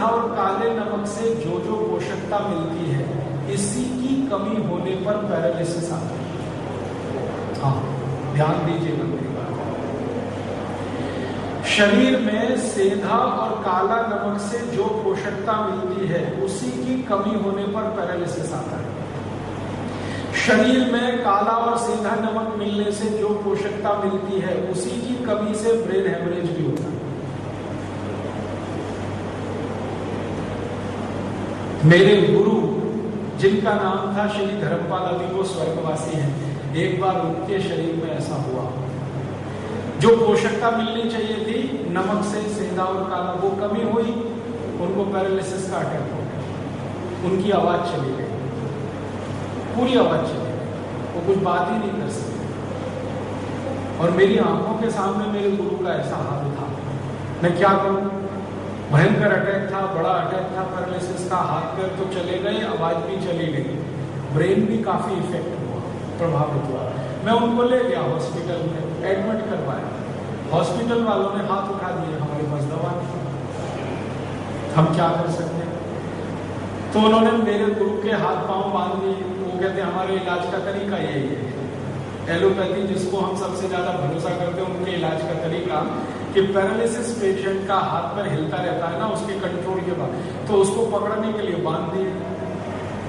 और काले नमक से जो जो पोषकता मिलती है, इसी की कमी होने पर पैरालिसिस आता है। हाँ, ध्यान दीजिएगा मेरी बात। शरीर में सेंधा और काला नमक से जो पोषकता मिलती है, उसी की कमी होने पर पैरालिसिस आता है। शरीर में काला और सेंधा नमक मिलने से जो पोषकता मिलती है, उसी की कमी से ब्रेन हेमरेज भी होता है। मेरे गुरु, जिनका नाम था श्री धर्मपाल, अभी वो स्वर्गवासी हैं, एक बार उनके शरीर में ऐसा हुआ, जो पोषकता मिलनी चाहिए थी नमक से, सेंधा और काला, वो कमी हुई, उनको पैरालिसिस का अटैक हो गया। उनकी आवाज चली गई, पूरी आवाज चली गई, वो कुछ बात ही नहीं कर सकते। और मेरी आंखों के सामने मेरे गुरु का ऐसा हाल था। मैं क्या करूं? भयंकर अटैक था, बड़ा अटैक था पैरालिसिस का। हाथ पैर तो चले गए, आवाज भी चली गई, ब्रेन भी काफी इफेक्ट हुआ, प्रभावित हुआ। मैं उनको ले गया हॉस्पिटल में, एडमिट करवाया। हॉस्पिटल वालों ने हाथ उठा दिए, हमारे पास दवा नहीं, हम क्या कर सकते हैं? तो उन्होंने मेरे गुरु के हाथ पांव बांध दिए। वो कहते हमारे इलाज का तरीका यही है, एलोपैथी जिसको हम सबसे ज्यादा भरोसा करते हैं, उनके इलाज का तरीका कि पैरालिसिस पेशेंट का हाथ पैर हिलता रहता है ना, उसके कंट्रोल के बाद, तो उसको पकड़ने के लिए बांध दिए।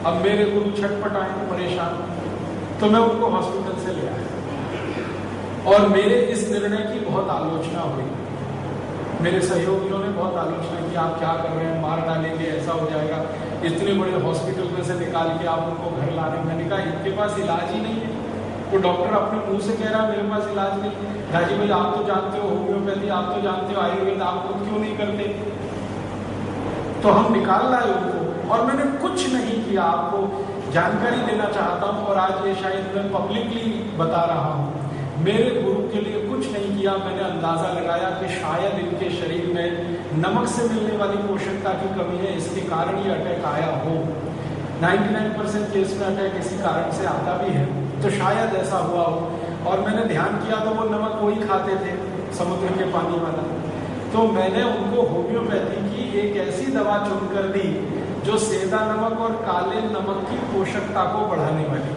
अब मेरे गुरु छटपटाए, परेशान, तो मैं उनको हॉस्पिटल से ले आया। और मेरे इस निर्णय की बहुत आलोचना हुई, मेरे सहयोगियों ने बहुत आलोचना की, आप क्या कर रहे हैं, मार डालेंगे, ऐसा हो जाएगा, इतने बड़े हॉस्पिटल में से निकाल के आप उनको घर ला रहे हैं। मैंने कहा इनके पास इलाज ही नहीं है। तो डॉक्टर अपने मुंह से कह रहा है मेरे पास इलाज नहीं। राजी भाई, आप तो जानते हो होम्योपैथी, आप तो जानते हो आयुर्वेद, आप खुद क्यों नहीं करते? तो हम निकाल लाए उनको, और मैंने कुछ नहीं किया। आपको जानकारी देना चाहता हूं, और आज ये शायद मैं पब्लिकली बता रहा हूं, मेरे गुरु के लिए कुछ नहीं किया। मैंने अंदाजा लगाया कि शायद इनके शरीर में नमक से मिलने वाली पोषकता की कमी है, इसके कारण ये अटैक आया हो। 99% केस में अटैक इसी कारण से आता भी है, तो शायद ऐसा हुआ हो। और मैंने ध्यान किया तो वो नमक वही खाते थे, समुद्र के पानी वाला। तो मैंने उनको होम्योपैथी की एक ऐसी दवा चुनकर दी जो सेंधा नमक और काले नमक की पोषकता को बढ़ाने वाली।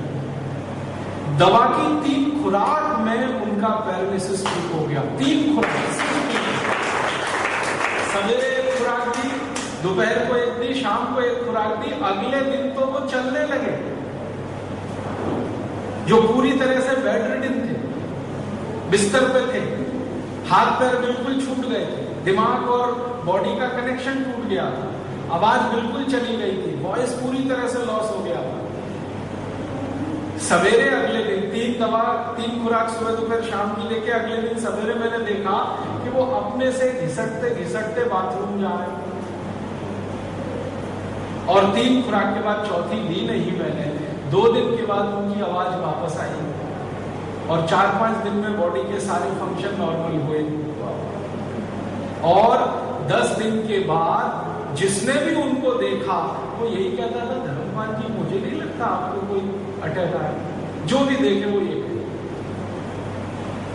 दवा की 3 खुराक में उनका पैरालिसिस ठीक हो गया। 3 खुराक, सवेरे एक खुराक दी, दोपहर को एक दी, शाम को एक खुराक दी, अगले दिन तो वो चलने लगे। जो पूरी तरह से बेड रिडन थे, बिस्तर पे थे, हाथ पैर बिल्कुल छूट गए थे, दिमाग और बॉडी का कनेक्शन टूट गया था, आवाज बिल्कुल चली गई थी, वॉइस पूरी तरह से लॉस हो गया था। सवेरे अगले दिन 3 दवा, 3 खुराक सुबह दोपहर शाम की लेके अगले दिन सवेरे मैंने देखा कि वो अपने से घिसटते घिसटते बाथरूम जा रहे। और 3 खुराक के बाद चौथी दी नहीं मैंने, 2 दिन के बाद उनकी आवाज वापस आई, और 4-5 दिन में बॉडी के सारे फंक्शन नॉर्मल हुए। और 10 दिन के बाद जिसने भी उनको देखा वो यही कहता था, धर्मपाल जी मुझे नहीं लगता आपको कोई अटैक आया। जो भी देखे वो ये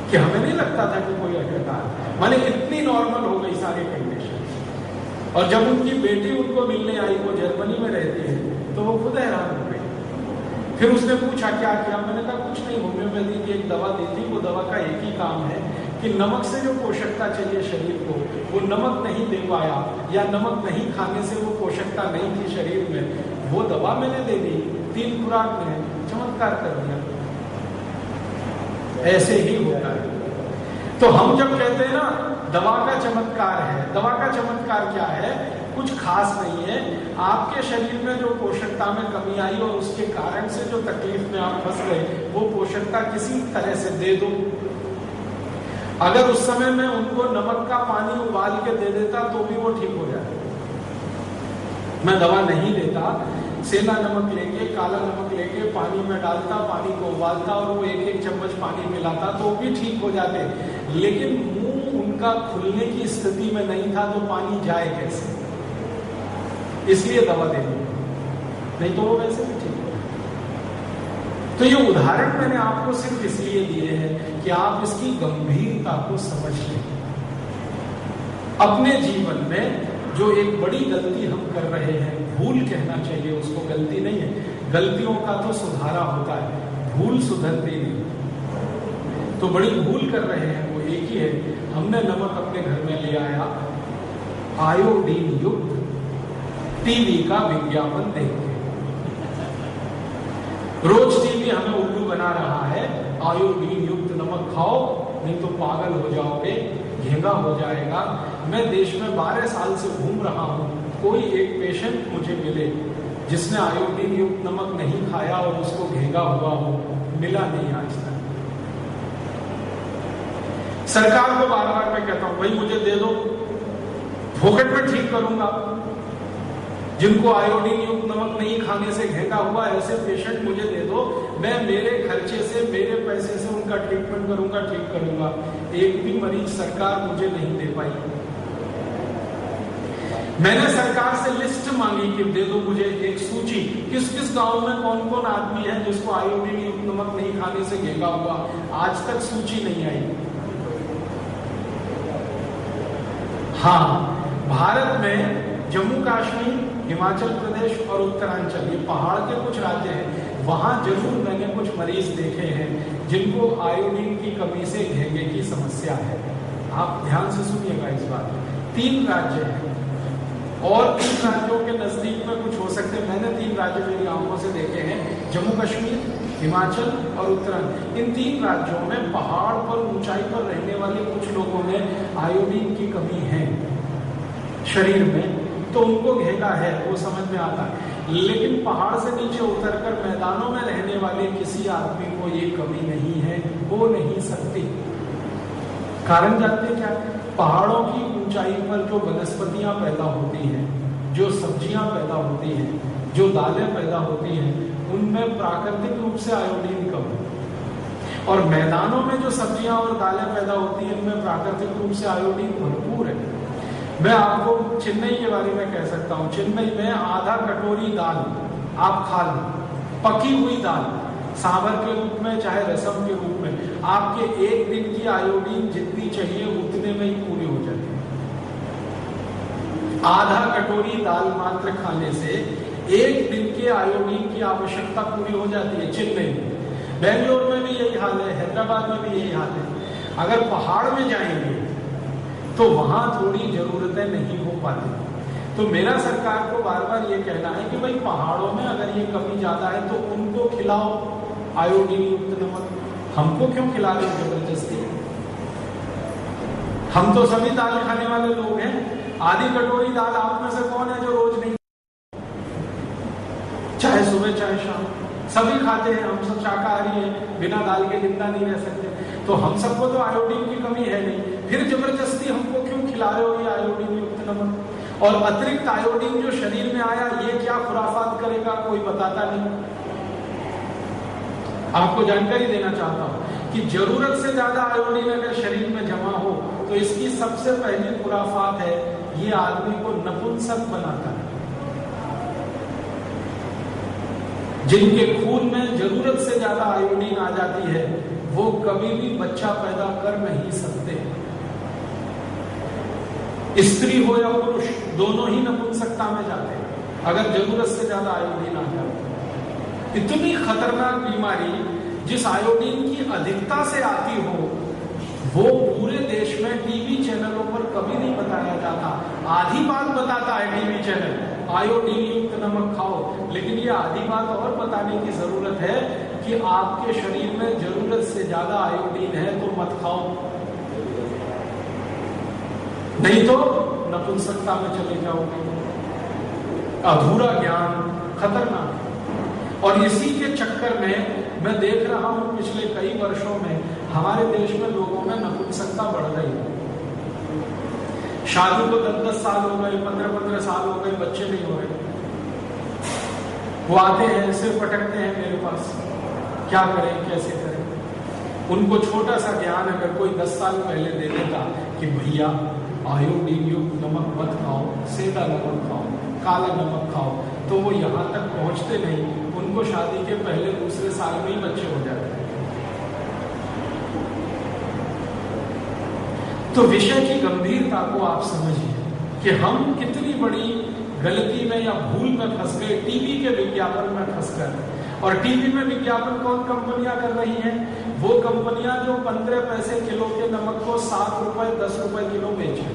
कि हमें नहीं लगता था कि कोई अटैक आया। माने इतनी नॉर्मल हो गई सारी कंडीशन। और जब उनकी बेटी उनको मिलने आई, वो जर्मनी में रहती है, तो वो खुद हैरान हो गई। फिर उसने पूछा क्या किया? मैंने कहा कुछ नहीं, होम्योपैथी की एक दवा दी थी, वो दवा का एक ही काम है कि नमक से जो पोषकता चाहिए शरीर को, वो नमक नहीं दे पाया, या नमक नहीं खाने से वो पोषकता नहीं थी शरीर में, वो दवा मैंने दे दी, 3 खुराक में चमत्कार कर दिया। ऐसे ही होता है। तो हम जब कहते हैं ना दवा का चमत्कार है, दवा का चमत्कार क्या है? कुछ खास नहीं है। आपके शरीर में जो पोषकता में कमी आई और उसके कारण से जो तकलीफ में आप फंस गए, वो पोषकता किसी तरह से दे दो। अगर उस समय में उनको नमक का पानी उबाल के दे देता तो भी वो ठीक हो जाता। मैं दवा नहीं देता, सेंधा नमक लेके, काला नमक लेके पानी में डालता, पानी को उबालता और वो 1-1 चम्मच पानी मिलाता तो भी ठीक हो जाते। लेकिन मुंह उनका खुलने की स्थिति में नहीं था, तो पानी जाए कैसे? इसलिए दवा देनी, नहीं तो वो वैसे भी ठीक हो। तो ये उदाहरण मैंने आपको सिर्फ इसलिए दिए हैं कि आप इसकी गंभीरता को समझ लें। अपने जीवन में जो एक बड़ी गलती हम कर रहे हैं, भूल कहना चाहिए उसको, गलती नहीं है, गलतियों का तो सुधारा होता है, भूल सुधरती नहीं। तो बड़ी भूल कर रहे हैं वो एक ही है, हमने नमक अपने घर में ले आया आयोडीन युक्त टीवी का विज्ञापन देख के। रोज टीवी हमें उल्लू बना रहा है, आयोडीन युक्त नमक खाओ नहीं तो पागल हो जाओगे, घेंगा हो जाएगा। मैं देश में 12 साल से घूम रहा हूं, कोई एक पेशेंट मुझे मिले जिसने आयोडीन युक्त नमक नहीं खाया और उसको घेंगा हुआ हो, मिला नहीं आज तक। सरकार को बार बार मैं कहता हूं भाई मुझे दे दो, फोकट में ठीक करूंगा। जिनको आयोडीन युक्त नमक नहीं खाने से घेंगा हुआ ऐसे पेशेंट मुझे दे दो, मैं मेरे खर्चे से, मेरे पैसे से उनका ट्रीटमेंट करूंगा, ठीक करूंगा। एक भी मरीज सरकार मुझे नहीं दे पाई। मैंने सरकार से लिस्ट मांगी कि दे दो मुझे एक सूची, किस किस गांव में कौन कौन आदमी है जिसको आयोडीन युक्त नमक नहीं खाने से घेंगा हुआ, आज तक सूची नहीं आई। हाँ, भारत में जम्मू कश्मीर, हिमाचल प्रदेश और उत्तरांचल, ये पहाड़ के कुछ राज्य हैं, वहां जरूर मैंने कुछ मरीज देखे हैं जिनको आयोडीन की कमी से घेंगे की समस्या है। आप ध्यान से सुनिएगा इस बात में। 3 राज्य हैं और 3 राज्यों के नजदीक में कुछ हो सकते हैं। मैंने 3 राज्य मेरी आंखों से देखे हैं, जम्मू कश्मीर, हिमाचल और उत्तराखंड। इन 3 राज्यों में पहाड़ पर, ऊंचाई पर रहने वाले कुछ लोगों में आयोडीन की कमी है शरीर में, तो उनको घेंगा है, वो समझ में आता है। लेकिन पहाड़ से नीचे उतरकर मैदानों में रहने वाले किसी आदमी को ये कमी नहीं है, हो नहीं सकती। कारण जानते क्या? पहाड़ों की ऊंचाई पर जो वनस्पतियां पैदा होती हैं, जो सब्जियां पैदा होती हैं, जो दालें पैदा होती हैं, उनमें प्राकृतिक रूप से आयोडीन कम है। और मैदानों में जो सब्जियां और दालें पैदा होती हैं, उनमें प्राकृतिक रूप से आयोडीन भरपूर है। मैं आपको चेन्नई के बारे में कह सकता हूं। चेन्नई में आधा कटोरी दाल आप खा लें, पकी हुई दाल, सांभर के रूप में चाहे रसम के रूप में, आपके एक दिन की आयोडीन जितनी चाहिए उतने में ही पूरी हो जाती है। आधा कटोरी दाल मात्र खाने से एक दिन के आयोडीन की आवश्यकता पूरी हो जाती है चेन्नई में। बेंगलोर में भी यही हाल है, हैदराबाद में भी यही हाल है। अगर पहाड़ में जाएंगे तो वहां थोड़ी जरूरतें नहीं हो पाती। तो मेरा सरकार को बार बार ये कहना है कि भाई पहाड़ों में अगर ये कमी ज्यादा है तो उनको खिलाओ आयोडीन युक्त नमक, हमको क्यों खिला रहे हो जबरदस्ती? हम तो सभी दाल खाने वाले लोग हैं। आधी कटोरी दाल आप में से कौन है जो रोज नहीं, चाहे सुबह चाहे शाम, सभी खाते हैं। हम सब शाकाहारी हैं, बिना दाल के जिंदा नहीं रह सकते। तो हम सबको तो आयोडीन की कमी है नहीं, फिर जबरदस्ती हमको क्यों खिला रहे हो ये आयोडीन युक्त नमक? और अतिरिक्त आयोडीन जो शरीर में आया, ये क्या खुराफात करेगा, कोई बताता नहीं। आपको जानकारी देना चाहता हूं कि जरूरत से ज्यादा आयोडीन अगर शरीर में जमा हो तो इसकी सबसे पहली खुराफात है, ये आदमी को नपुंसक बनाता है। जिनके खून में जरूरत से ज्यादा आयोडीन आ जाती है वो कभी भी बच्चा पैदा कर नहीं सकते। स्त्री हो या पुरुष, दोनों ही नपुंसकता में जाते हैं अगर जरूरत से ज्यादा आयोडीन आ जाए। इतनी खतरनाक बीमारी जिस आयोडीन की अधिकता से आती हो, वो पूरे देश में टीवी चैनलों पर कभी नहीं बताया जाता। आधी बात बताता है टीवी चैनल, आयोडीन युक्त नमक खाओ, लेकिन ये आधी बात और बताने की जरूरत है कि आपके शरीर में जरूरत से ज्यादा आयोडीन है तो मत खाओ, नहीं तो नपुंसकता में चले जाओगे। अधूरा ज्ञान खतरनाक। और इसी के चक्कर में मैं देख रहा हूं पिछले कई वर्षों में हमारे देश में लोगों में नपुंसकता बढ़ रही है। शादी को 10-10 साल हो गए, 15-15 साल हो गए, बच्चे नहीं हो रहे। वो आते हैं, सिर पटकते हैं मेरे पास, क्या करें, कैसे करें। उनको छोटा सा ज्ञान अगर कोई 10 साल पहले दे देता कि भैया आयोडीन युक्त नमक मत खाओ, सेंधा नमक खाओ, काला नमक खाओ, तो वो यहाँ तक पहुंचते नहीं। उनको शादी के पहले दूसरे साल में ही बच्चे हो जाते हैं। तो विषय की गंभीरता को आप समझिए कि हम कितनी बड़ी गलती में या भूल में फंस गए टीवी के विज्ञापन में फंसकर। और टीवी में विज्ञापन कौन कंपनियां कर रही हैं? वो कंपनियां जो 15 पैसे किलो के नमक को 7 रुपए 10 रुपए किलो बेच रही हैं।